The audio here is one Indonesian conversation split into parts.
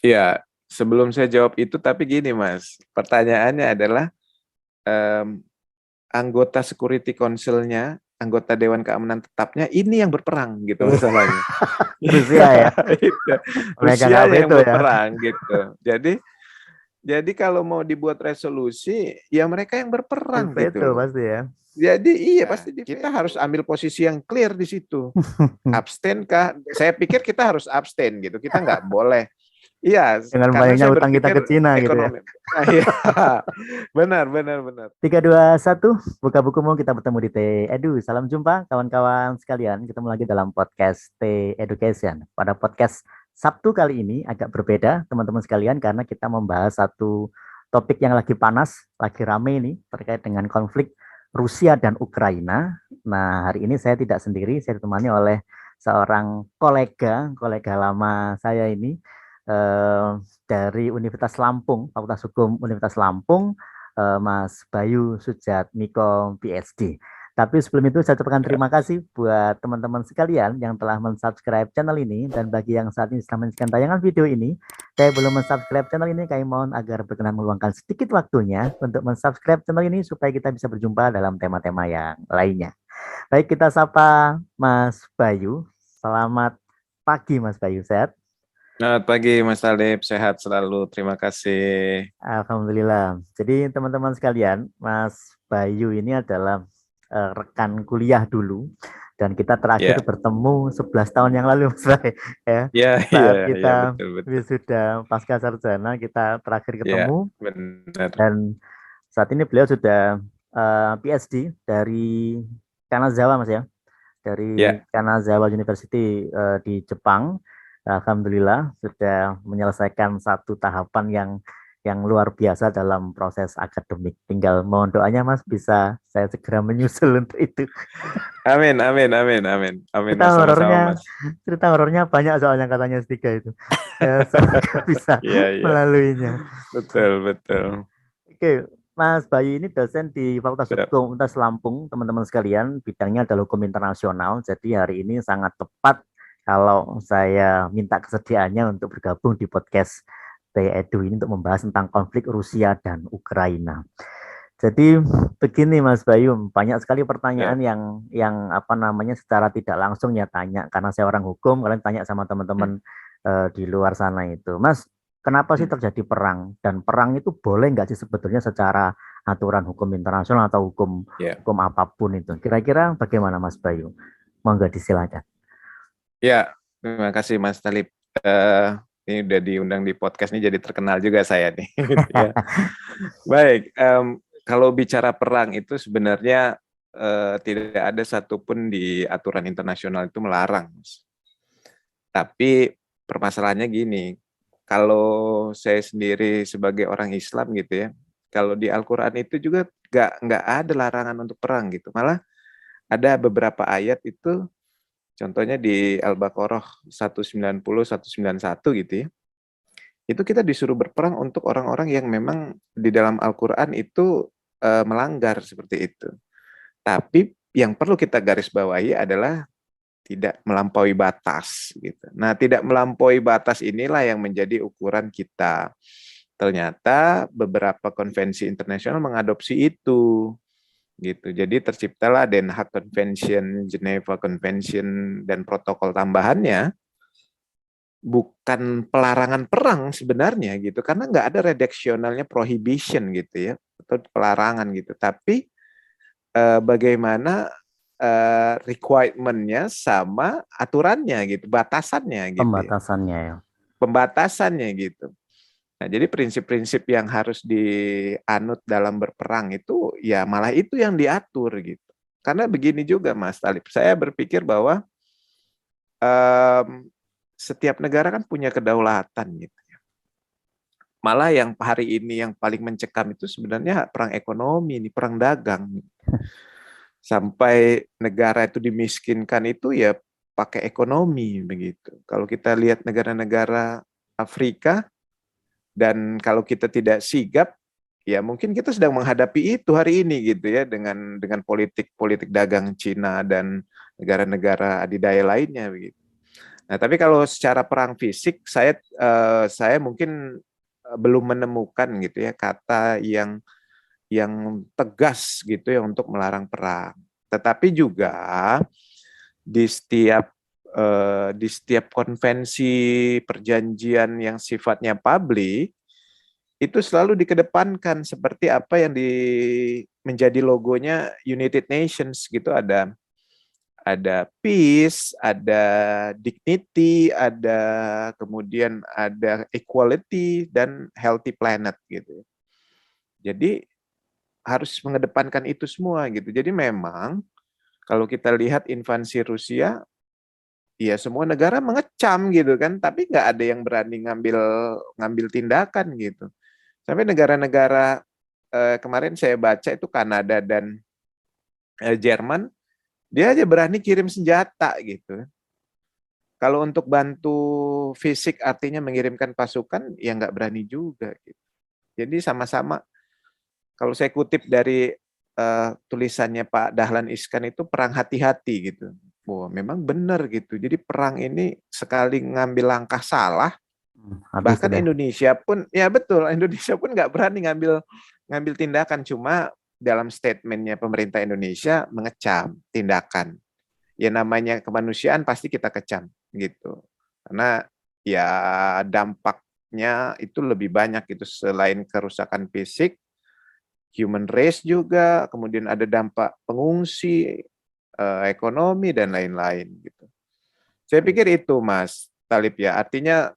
Ya, sebelum saya jawab itu, tapi gini Mas, pertanyaannya adalah em, anggota Security Council-nya, anggota Dewan Keamanan Tetapnya ini yang berperang gitu Iya, masalahnya. Rusia ya, Itu, mereka nggak Rusianya yang veto ya. berperang gitu. Jadi kalau mau dibuat resolusi, ya mereka yang Di berperang gitu veto loh. pasti ya. Jadi iya pasti kita harus ambil posisi yang clear di situ. Abstain kah? Saya pikir kita harus abstain gitu. Kita nggak boleh. Iya, Dengan karena banyaknya saya utang kita berpikir ke Cina gitu ya. ekonomi. Ah, iya, benar, benar, benar. 3, 2, 1, buka bukumu, kita bertemu di T Edu. Salam jumpa kawan-kawan sekalian. Ketemu lagi dalam podcast T Education. Pada podcast Sabtu kali ini agak berbeda teman-teman sekalian karena kita membahas satu topik yang lagi panas, lagi rame ini terkait dengan konflik Rusia dan Ukraina. Nah, hari ini saya tidak sendiri, saya ditemani oleh seorang kolega lama saya ini eh, dari Universitas Lampung, Fakultas Hukum Universitas Lampung, Mas Bayu Sujatmiko PhD. Tapi sebelum itu saya ucapkan Ya. terima kasih buat teman-teman sekalian yang telah mensubscribe channel ini, dan bagi yang saat ini sedang menyaksikan tayangan video ini, saya belum mensubscribe channel ini, kami mohon agar berkenan meluangkan sedikit waktunya untuk mensubscribe channel ini supaya kita bisa berjumpa dalam tema-tema yang lainnya. Baik, kita sapa Mas Bayu. Selamat pagi Mas Bayu, sehat? Selamat pagi Mas Talib, sehat selalu. Terima kasih. Alhamdulillah. Jadi teman-teman sekalian, Mas Bayu ini adalah rekan kuliah dulu, dan kita terakhir Ya, bertemu 11 tahun yang lalu Mas Bayu ya. ya, ya, Saat ya, kita betul, betul. wisuda pasca sarjana kita terakhir Ya, ketemu, benar. dan saat ini beliau sudah PhD dari Kanazawa Mas ya. Dari Ya, Kanazawa University di Jepang. Alhamdulillah sudah menyelesaikan satu tahapan yang luar biasa dalam proses akademik. Tinggal mohon doanya Mas, bisa saya segera menyusul untuk itu. amin, amin, amin, amin, amin, Cerita Mas, sama-sama horornya, Mas. cerita horornya banyak soalnya katanya S3 itu. Semoga bisa Iya, iya, melaluinya. betul, betul. Oke, Mas Bayu ini dosen di Fakultas Ya, Hukum Universitas Lampung, teman-teman sekalian, bidangnya adalah hukum internasional. Jadi hari ini sangat tepat kalau saya minta kesediaannya untuk bergabung di podcast TEDU ini untuk membahas tentang konflik Rusia dan Ukraina. Jadi begini Mas Bayu, banyak sekali pertanyaan ya. yang apa namanya secara tidak langsung ya tanya, karena saya orang hukum, kalian tanya sama Hmm, teman-teman di luar sana itu. Mas, kenapa sih hmm. terjadi perang? Dan perang itu boleh nggak sih sebetulnya secara aturan hukum internasional atau hukum Ya, hukum apapun itu? Kira-kira bagaimana Mas Bayu? Monggo disilakan. ya. Terima kasih Mas Talib. Eh, ini udah diundang di podcast ini jadi terkenal juga saya nih. Gitu ya. Baik, kalau bicara perang itu sebenarnya tidak ada satupun di aturan internasional itu melarang, Mas. Tapi permasalahannya gini, kalau saya sendiri sebagai orang Islam gitu ya, kalau di Al-Quran itu juga nggak ada larangan untuk perang gitu. Malah ada beberapa ayat itu, contohnya di Al-Baqarah 190, 191 gitu ya. Itu kita disuruh berperang untuk orang-orang yang memang di dalam Al-Quran itu melanggar seperti itu. Tapi yang perlu kita garis bawahi adalah tidak melampaui batas gitu. Nah, tidak melampaui batas inilah yang menjadi ukuran kita. Ternyata beberapa konvensi internasional mengadopsi itu gitu. Jadi terciptalah Den Haag Convention, Geneva Convention, dan protokol tambahannya bukan pelarangan perang sebenarnya gitu, karena nggak ada redaksionalnya prohibition gitu ya, atau pelarangan gitu, tapi bagaimana requirement-nya sama aturannya gitu, batasannya gitu ya, Pembatasannya ya. pembatasannya gitu. Nah, jadi prinsip-prinsip yang harus dianut dalam berperang itu ya malah itu yang diatur gitu. Karena begini juga Mas Talib, saya berpikir bahwa um, setiap negara kan punya kedaulatan gitu. Malah yang hari ini yang paling mencekam itu sebenarnya perang ekonomi, ini perang dagang. Sampai negara itu dimiskinkan itu ya pakai ekonomi begitu. Kalau kita lihat negara-negara Afrika, dan kalau kita tidak sigap, ya mungkin kita sedang menghadapi itu hari ini gitu ya, dengan politik dagang Cina dan negara-negara adidaya lainnya begitu. Nah, tapi kalau secara perang fisik, saya mungkin belum menemukan gitu ya kata yang tegas gitu ya untuk melarang perang. Tetapi juga di setiap di setiap konvensi perjanjian yang sifatnya publik itu selalu dikedepankan seperti apa yang menjadi logonya United Nations gitu, ada peace, ada dignity, ada kemudian ada equality dan healthy planet gitu. Jadi harus mengedepankan itu semua gitu. Jadi memang kalau kita lihat invasi Rusia, ya semua negara mengecam gitu kan, tapi nggak ada yang berani ngambil ngambil tindakan gitu. Sampai negara-negara kemarin saya baca itu Kanada dan Jerman, dia aja berani kirim senjata gitu. Kalau untuk bantu fisik artinya mengirimkan pasukan, ya nggak berani juga gitu. Jadi sama-sama, kalau saya kutip dari tulisannya Pak Dahlan Iskan itu perang hati-hati gitu. Wah, memang benar gitu. Jadi perang ini sekali ngambil langkah salah, Habis bahkan sudah. Indonesia pun, ya betul, Indonesia pun nggak berani ngambil tindakan. Cuma dalam statementnya pemerintah Indonesia mengecam tindakan. Ya namanya kemanusiaan pasti kita kecam gitu. Karena ya dampaknya itu lebih banyak gitu, selain kerusakan fisik, human race juga, kemudian ada dampak pengungsi, ekonomi dan lain-lain gitu. Saya pikir itu Mas Talib ya. Artinya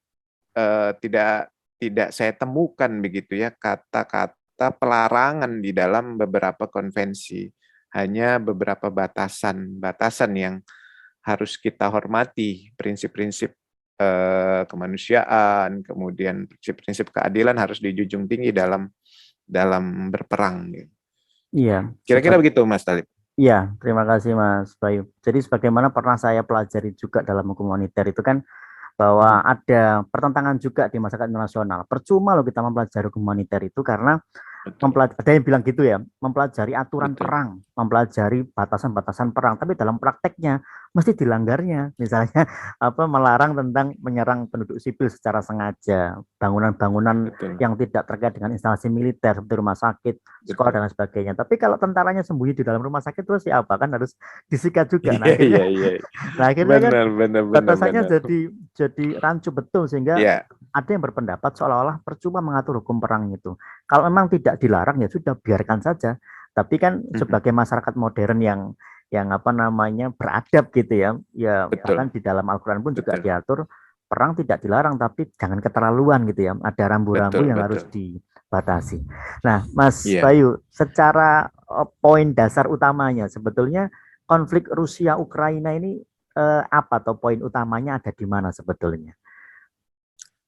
tidak tidak saya temukan begitu ya kata-kata pelarangan di dalam beberapa konvensi. Hanya beberapa batasan-batasan yang harus kita hormati, prinsip-prinsip kemanusiaan, kemudian prinsip-prinsip keadilan harus dijunjung tinggi dalam berperang. Iya, Kira-kira begitu, Mas Talib. iya, terima kasih Mas Bayu. Jadi sebagaimana pernah saya pelajari juga dalam hukum moneter itu kan bahwa Mhm. ada pertentangan juga di masyarakat internasional. Percuma loh kita mempelajari hukum moneter itu karena Betul, ada yang bilang gitu ya, mempelajari aturan betul, perang, mempelajari batasan-batasan perang, tapi dalam prakteknya mesti dilanggarnya. Misalnya apa melarang tentang menyerang penduduk sipil secara sengaja, bangunan-bangunan betul, yang tidak terkait dengan instalasi militer seperti rumah sakit, sekolah dan betul. lain sebagainya. Tapi kalau tentaranya sembunyi di dalam rumah sakit terus siapa kan harus disikat juga. Iya, iya, iya. Nah akhirnya kan Benar, benar, benar, batasannya benar. jadi rancu betul sehingga Iya, ada yang berpendapat seolah-olah percuma mengatur hukum perang itu. Kalau memang tidak dilarang ya sudah biarkan saja. Tapi kan mhm, sebagai masyarakat modern yang apa namanya beradab gitu ya, ya bahkan betul, di dalam Al-Qur'an pun juga betul, diatur perang tidak dilarang tapi jangan keterlaluan gitu ya. Ada rambu-rambu betul, yang harus betul. dibatasi. Nah, Mas Iya. Bayu, secara poin dasar utamanya sebetulnya konflik Rusia Ukraina ini apa atau poin utamanya ada di mana sebetulnya?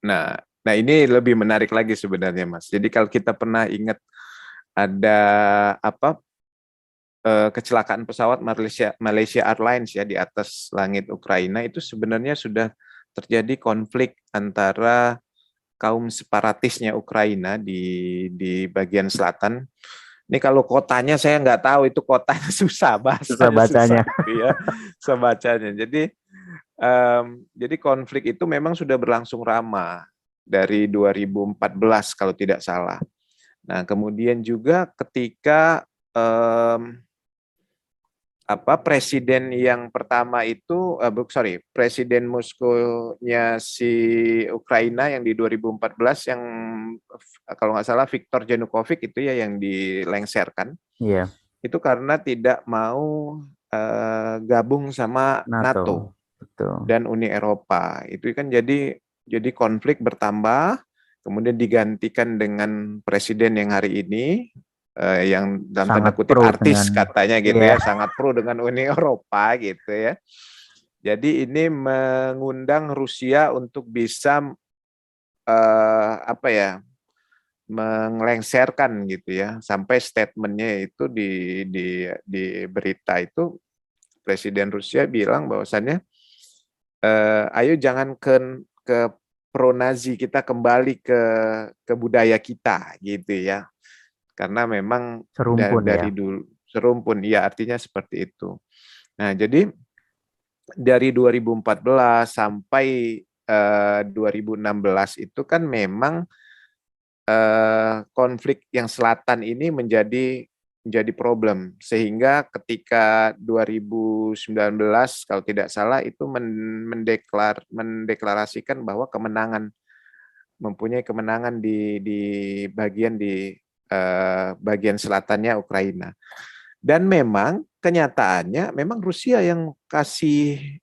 Nah, nah ini lebih menarik lagi sebenarnya, Mas. Jadi kalau kita pernah ingat ada apa kecelakaan pesawat Malaysia Airlines ya di atas langit Ukraina, itu sebenarnya sudah terjadi konflik antara kaum separatisnya Ukraina di bagian selatan. Ini kalau kotanya saya nggak tahu, itu kotanya susah, Susah bahasanya susah bacanya. gitu ya, susah bacanya. Jadi konflik itu memang sudah berlangsung lama dari 2014 kalau tidak salah. Nah kemudian juga ketika presiden yang pertama itu, presiden Moskow-nya si Ukraina yang di 2014 yang kalau nggak salah Viktor Yanukovych itu ya yang dilengserkan, Iya, itu karena tidak mau gabung sama NATO NATO. Betul. dan Uni Eropa. Itu kan jadi konflik bertambah, kemudian digantikan dengan presiden yang hari ini yang dalam tanda Sangat kutip pro dengan artis katanya gitu iya, ya, sangat pro dengan Uni Eropa gitu ya. Jadi ini mengundang Rusia untuk bisa apa ya, mengelengsarkan gitu ya, sampai statementnya itu di berita itu Presiden Rusia bilang bahwasannya ayo jangan ke pro Nazi, kita kembali ke budaya kita gitu ya, karena memang serumpun ya. dari dulu serumpun, ya artinya seperti itu. Nah jadi dari 2014 sampai 2016 itu kan memang konflik yang selatan ini menjadi problem, sehingga ketika 2019 kalau tidak salah itu mendeklarasikan bahwa mempunyai kemenangan di bagian selatannya Ukraina. Dan memang kenyataannya memang Rusia yang kasih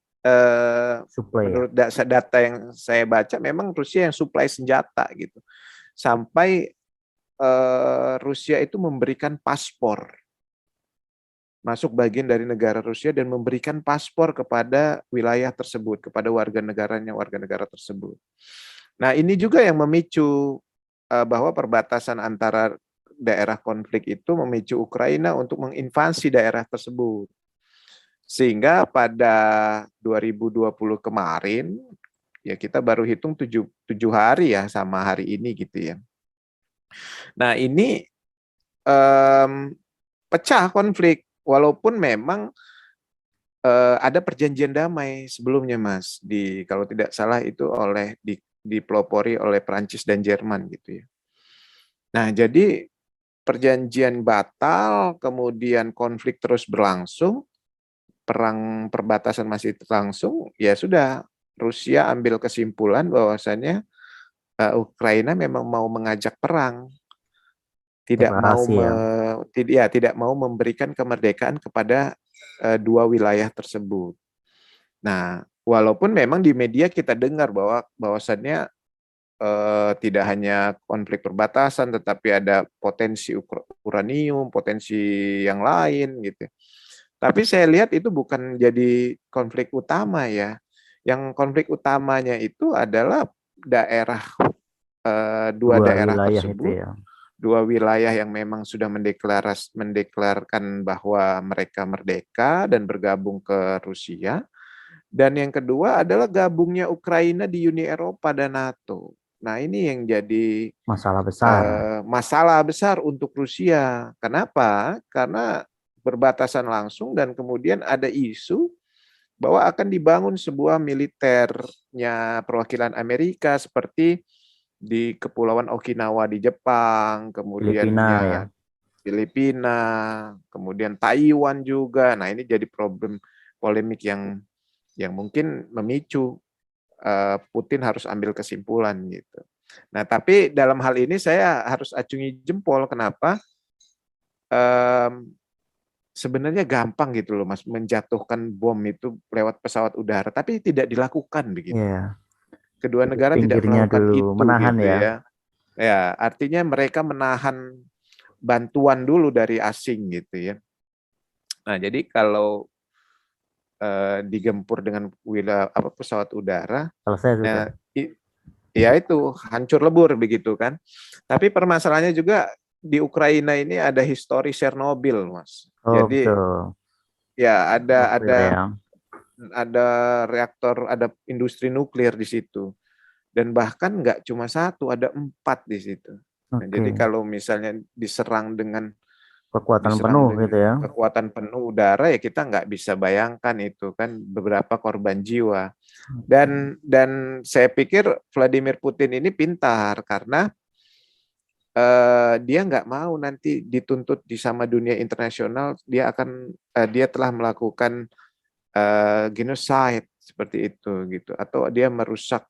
Supply ya. menurut data yang saya baca memang Rusia yang suplai senjata gitu. Sampai Rusia itu memberikan paspor, masuk bagian dari negara Rusia dan memberikan paspor kepada wilayah tersebut, kepada warga negara tersebut. Nah, ini juga yang memicu bahwa perbatasan antara daerah konflik itu memicu Ukraina untuk menginvasi daerah tersebut. Sehingga pada 2020 kemarin, ya kita baru hitung 7 hari ya sama hari ini gitu ya. Nah, ini pecah konflik, walaupun memang ada perjanjian damai sebelumnya, Mas, kalau tidak salah itu dipelopori oleh Prancis dan Jerman gitu ya. Nah, jadi perjanjian batal, kemudian konflik terus berlangsung, perang perbatasan masih berlangsung, ya sudah, Rusia ambil kesimpulan bahwasannya Ukraina memang mau mengajak perang, tidak mau memberikan kemerdekaan kepada dua wilayah tersebut. Nah, walaupun memang di media kita dengar bahwasannya tidak hanya konflik perbatasan, tetapi ada potensi uranium, potensi yang lain gitu. Tapi saya lihat itu bukan jadi konflik utama ya. Yang konflik utamanya itu adalah dua daerah wilayah tersebut, itu ya. dua wilayah yang memang sudah mendeklarasikan bahwa mereka merdeka dan bergabung ke Rusia. Dan yang kedua adalah gabungnya Ukraina di Uni Eropa dan NATO. Nah, ini yang jadi masalah besar untuk Rusia. Kenapa? Karena berbatasan langsung dan kemudian ada isu bahwa akan dibangun sebuah militernya perwakilan Amerika seperti di Kepulauan Okinawa di Jepang, kemudian Filipina, kemudian Taiwan juga. Nah, ini jadi polemik yang mungkin memicu Putin harus ambil kesimpulan gitu. Nah, tapi dalam hal ini saya harus acungi jempol. Kenapa? Sebenarnya gampang gitu loh, Mas, menjatuhkan bom itu lewat pesawat udara, tapi tidak dilakukan begitu. Yeah. Kedua negara tidak melakukan itu menahan gitu ya. Ya, artinya mereka menahan bantuan dulu dari asing gitu ya. Nah, jadi kalau digempur dengan pesawat udara, nah, ya itu hancur lebur begitu kan. Tapi permasalahannya juga di Ukraina ini ada histori Chernobyl, Mas. Jadi betul. Ya ada reaktor, ada industri nuklir di situ. Dan bahkan nggak cuma satu, ada 4 di situ. Nah, jadi kalau misalnya diserang dengan kekuatan penuh udara, ya kita nggak bisa bayangkan itu kan beberapa korban jiwa. Dan saya pikir Vladimir Putin ini pintar karena dia nggak mau nanti dituntut sama dunia internasional, dia telah melakukan genocide seperti itu gitu, atau dia merusak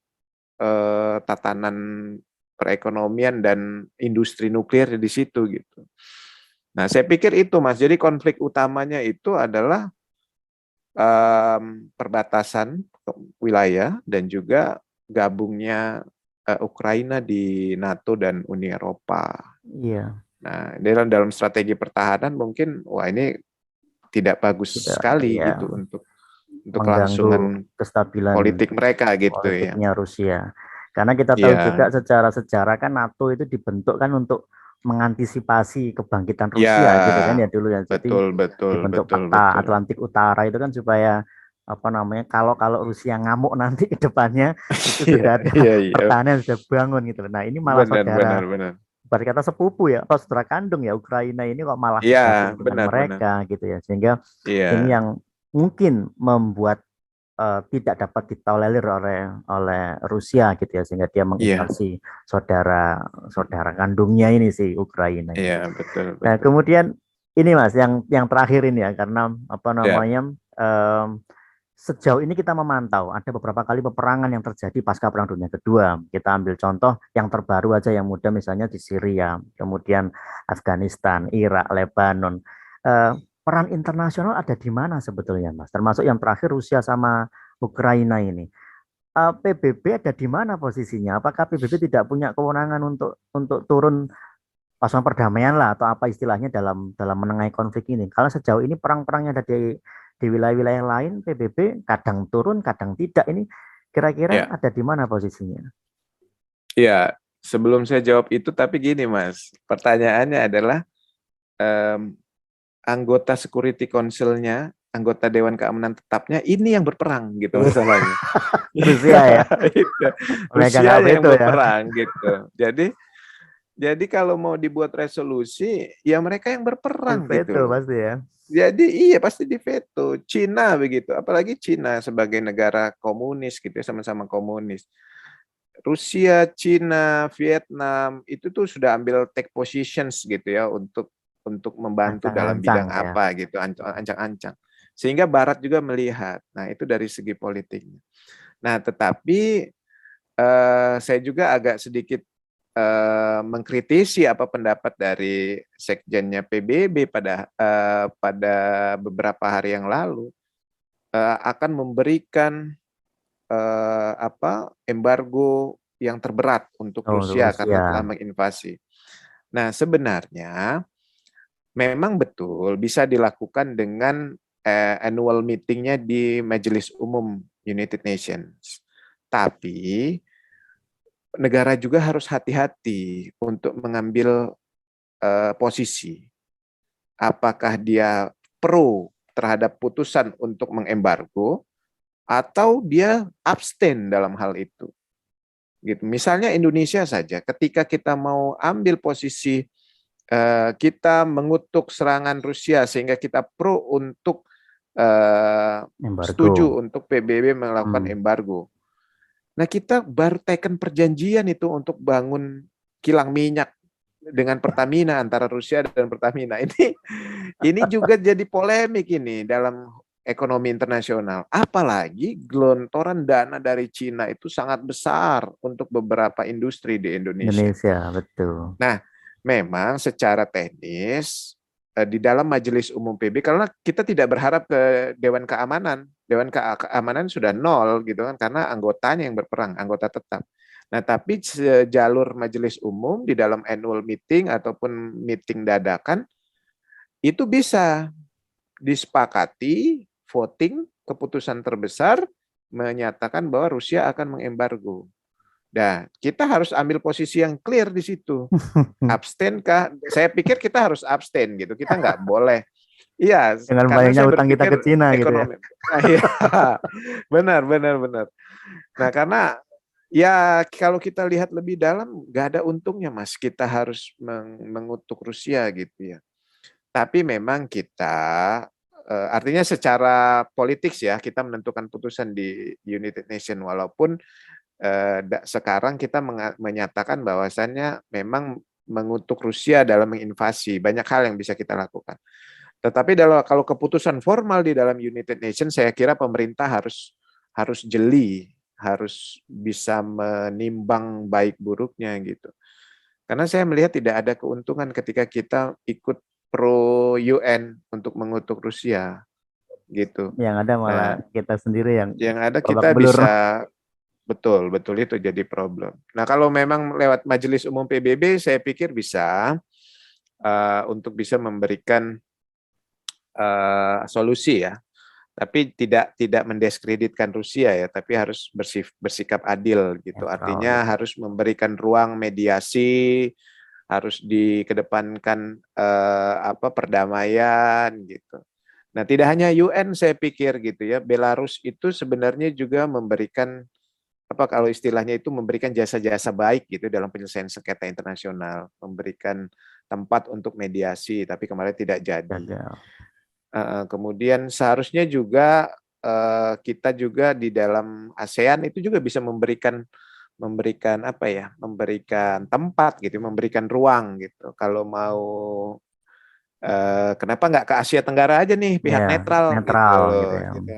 tatanan perekonomian dan industri nuklir di situ gitu. Nah, saya pikir itu, Mas. Jadi konflik utamanya itu adalah perbatasan wilayah dan juga gabungnya Ukraina di NATO dan Uni Eropa. Iya. Nah, dalam strategi pertahanan mungkin ini tidak bagus sekali gitu untuk kelangsungan kestabilan politik mereka gitu politiknya Rusia. Karena kita tahu juga secara sejarah kan NATO itu dibentuk kan untuk mengantisipasi kebangkitan Rusia gitu kan ya dulu ya. Jadi dibentuk Pakta Atlantik Utara itu kan supaya kalau Rusia ngamuk nanti ke depannya itu sudah ada pertahanan sudah bangun gitu. Nah, ini malah saudara berkata sepupu ya, atau saudara kandung ya Ukraina ini kok malah dengan mereka gitu ya. Sehingga ini yang mungkin membuat tidak dapat ditolerir oleh Rusia gitu ya, sehingga dia Iya, menginvasi saudara saudara kandungnya ini si Ukraina ini. iya, betul, Nah, betul. kemudian ini Mas yang terakhir ini ya, karena apa Ya, namanya, sejauh ini kita memantau ada beberapa kali peperangan yang terjadi pasca Perang Dunia Kedua. Kita ambil contoh yang terbaru aja yang muda, misalnya di Syria, kemudian Afghanistan, Irak, Lebanon. Eh, Peran internasional ada di mana sebetulnya, Mas? Termasuk yang terakhir Rusia sama Ukraina ini. PBB ada di mana posisinya? Apakah PBB tidak punya kewenangan untuk turun pasukan perdamaian lah, atau apa istilahnya, dalam menengahi konflik ini? Kalau sejauh ini perang-perang yang ada di wilayah-wilayah lain, PBB kadang turun, kadang tidak. Ini kira-kira ya, ada di mana posisinya? ya. Sebelum saya jawab itu, tapi gini, Mas, pertanyaannya adalah em, anggota Security Council-nya, anggota Dewan Keamanan Tetapnya, ini yang berperang gitu Iya, masalahnya. Rusia ya, Itu. mereka nggak Rusianya yang veto ya. berperang gitu. Jadi kalau mau dibuat resolusi, ya mereka yang Di berperang gitu veto loh. pasti ya. Jadi iya pasti diveto. Cina begitu, apalagi Cina sebagai negara komunis gitu ya, sama-sama komunis. Rusia, Cina, Vietnam itu tuh sudah ambil take positions gitu ya untuk membantu dalam Ancang-ancang bidang ya. apa gitu, ancang-ancang. Sehingga Barat juga melihat. Nah, itu dari segi politiknya. Nah, tetapi saya juga agak sedikit mengkritisi apa pendapat dari sekjennya PBB pada beberapa hari yang lalu akan memberikan embargo yang terberat untuk Oh, untuk Rusia karena telah Rusia. menginvasi. Nah, sebenarnya memang betul bisa dilakukan dengan annual meetingnya di Majelis Umum United Nations. Tapi negara juga harus hati-hati untuk mengambil posisi. Apakah dia pro terhadap putusan untuk mengembargo atau dia abstain dalam hal itu. Gitu. Misalnya Indonesia saja, ketika kita mau ambil posisi kita mengutuk serangan Rusia sehingga kita pro untuk Embargo. setuju untuk PBB melakukan Hmm. embargo. Nah, kita baru teken perjanjian itu untuk bangun kilang minyak dengan Pertamina, antara Rusia dan Pertamina. Ini juga jadi polemik ini dalam ekonomi internasional. Apalagi gelontoran dana dari Cina itu sangat besar untuk beberapa industri di Indonesia. Indonesia, betul. Nah, memang secara teknis di dalam Majelis Umum PB, karena kita tidak berharap ke Dewan Keamanan. Dewan Keamanan sudah nol gitu kan, karena anggotanya yang berperang, anggota tetap. Nah, tapi jalur Majelis Umum di dalam annual meeting ataupun meeting dadakan itu bisa disepakati voting keputusan terbesar menyatakan bahwa Rusia akan mengembargo. Nah, kita harus ambil posisi yang clear di situ. Abstain kah? Saya pikir kita harus abstain gitu. Kita nggak boleh. Iya, Dengan karena banyaknya saya utang kita berpikir ke Cina gitu ya. ekonomi. Nah, iya, benar, benar, benar. Nah, karena ya kalau kita lihat lebih dalam, nggak ada untungnya, Mas. Kita harus mengutuk Rusia gitu ya. Tapi memang kita, artinya secara politik ya, kita menentukan putusan di United Nations, walaupun sekarang kita menyatakan bahwasannya memang mengutuk Rusia dalam menginvasi. Banyak hal yang bisa kita lakukan. Tetapi kalau keputusan formal di dalam United Nations, saya kira pemerintah harus jeli, harus bisa menimbang baik buruknya gitu. Karena saya melihat tidak ada keuntungan ketika kita ikut pro UN untuk mengutuk Rusia gitu. Yang ada malah Nah, kita sendiri yang ada babak kita belur. bisa betul itu jadi problem. Nah, kalau memang lewat Majelis Umum PBB, saya pikir bisa untuk bisa memberikan solusi ya. Tapi tidak mendiskreditkan Rusia ya, tapi harus bersikap adil gitu. Netral ya. Artinya harus memberikan ruang mediasi, harus dikedepankan perdamaian gitu. Nah, tidak hanya UN saya pikir gitu ya, Belarus itu sebenarnya juga memberikan kalau istilahnya itu memberikan jasa-jasa baik gitu dalam penyelesaian sengketa internasional, memberikan tempat untuk mediasi, tapi kemarin tidak jadi. Gagal. Kemudian seharusnya juga kita juga di dalam ASEAN itu juga bisa memberikan apa ya, memberikan tempat gitu, memberikan ruang gitu. Kalau mau kenapa nggak ke Asia Tenggara aja nih, pihak Ya, netral gitu netral gitu loh, ya. gitu.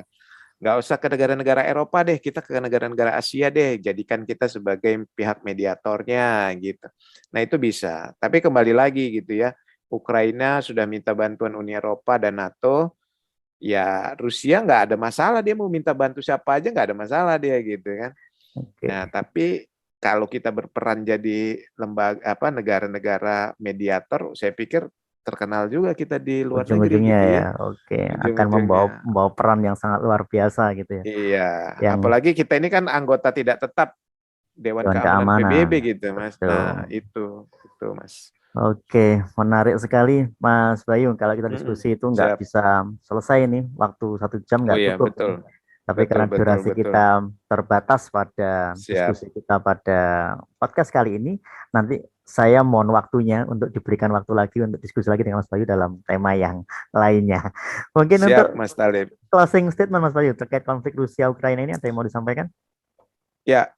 Nggak usah ke negara-negara Eropa deh, kita ke negara-negara Asia deh, jadikan kita sebagai pihak mediatornya gitu. Nah itu bisa, tapi kembali lagi gitu ya, Ukraina sudah minta bantuan Uni Eropa dan NATO, ya Rusia nggak ada masalah, dia mau minta bantu siapa aja nggak ada masalah dia gitu kan. Oke. Nah tapi kalau kita berperan jadi lembaga negara-negara mediator, saya pikir terkenal juga kita di luar negeri Ujung-ujungnya gitu ya, ya, oke, akan membawa ujung-ujungnya. membawa peran yang sangat luar biasa gitu ya. Iya, Yang apalagi kita ini kan anggota tidak tetap Dewan Dewan Keamanan Keamanan, PBB gitu, Mas. Nah, betul. itu Mas. Oke, menarik sekali, Mas Bayu. Kalau kita Mm-mm. diskusi itu nggak Siap. bisa selesai nih, waktu 1 jam Oh nggak iya, cukup betul. ini. Tapi Betul, karena betul, durasi betul. kita terbatas pada Siap. diskusi kita pada podcast kali ini, nanti saya mohon waktunya untuk diberikan waktu lagi untuk diskusi lagi dengan Mas Bayu dalam tema yang lainnya. Mungkin Siap, untuk Mas Talib. closing statement Mas Bayu terkait konflik Rusia Ukraina ini ada yang mau disampaikan? Ya,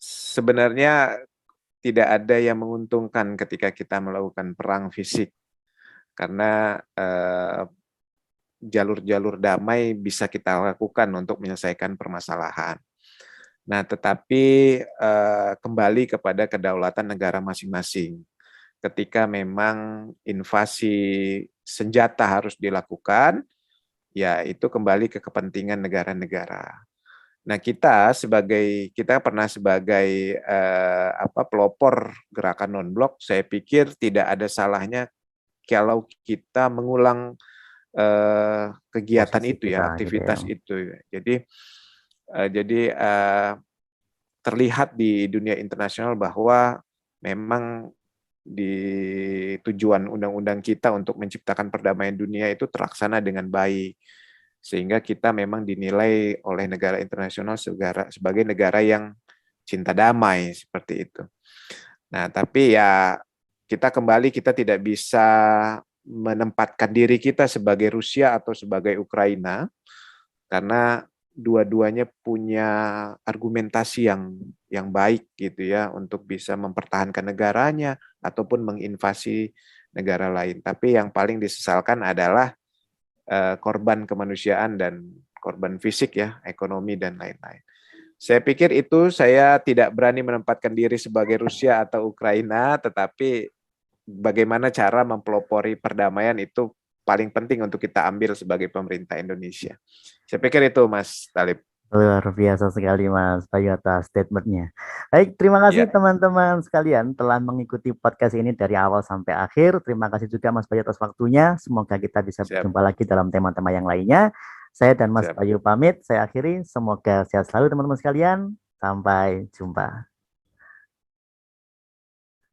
sebenarnya tidak ada yang menguntungkan ketika kita melakukan perang fisik, karena jalur-jalur damai bisa kita lakukan untuk menyelesaikan permasalahan. Nah, tetapi kembali kepada kedaulatan negara masing-masing. Ketika memang invasi senjata harus dilakukan, ya itu kembali ke kepentingan negara-negara. Nah, kita pernah sebagai pelopor gerakan non-blok, saya pikir tidak ada salahnya kalau kita mengulang kegiatan Posisi itu kita ya, gitu ya. aktivitas itu. Jadi terlihat di dunia internasional bahwa memang di tujuan undang-undang kita untuk menciptakan perdamaian dunia itu terlaksana dengan baik, sehingga kita memang dinilai oleh negara internasional sebagai negara yang cinta damai seperti itu. Nah, tapi ya kita tidak bisa menempatkan diri kita sebagai Rusia atau sebagai Ukraina, karena dua-duanya punya argumentasi yang baik gitu ya untuk bisa mempertahankan negaranya ataupun menginvasi negara lain. Tapi yang paling disesalkan adalah korban kemanusiaan dan korban fisik ya, ekonomi dan lain-lain. Saya pikir itu saya tidak berani menempatkan diri sebagai Rusia atau Ukraina, tetapi bagaimana cara mempelopori perdamaian itu paling penting untuk kita ambil sebagai pemerintah Indonesia. Saya pikir itu, Mas Talib. Luar biasa sekali Mas Bayu atas statementnya. Baik, terima kasih Ya, teman-teman sekalian telah mengikuti podcast ini dari awal sampai akhir. Terima kasih juga Mas Bayu atas waktunya. Semoga kita bisa siap, berjumpa lagi dalam tema-tema yang lainnya. Saya dan Mas siap. Bayu pamit. Saya akhiri. Semoga sehat selalu teman-teman sekalian. Sampai jumpa.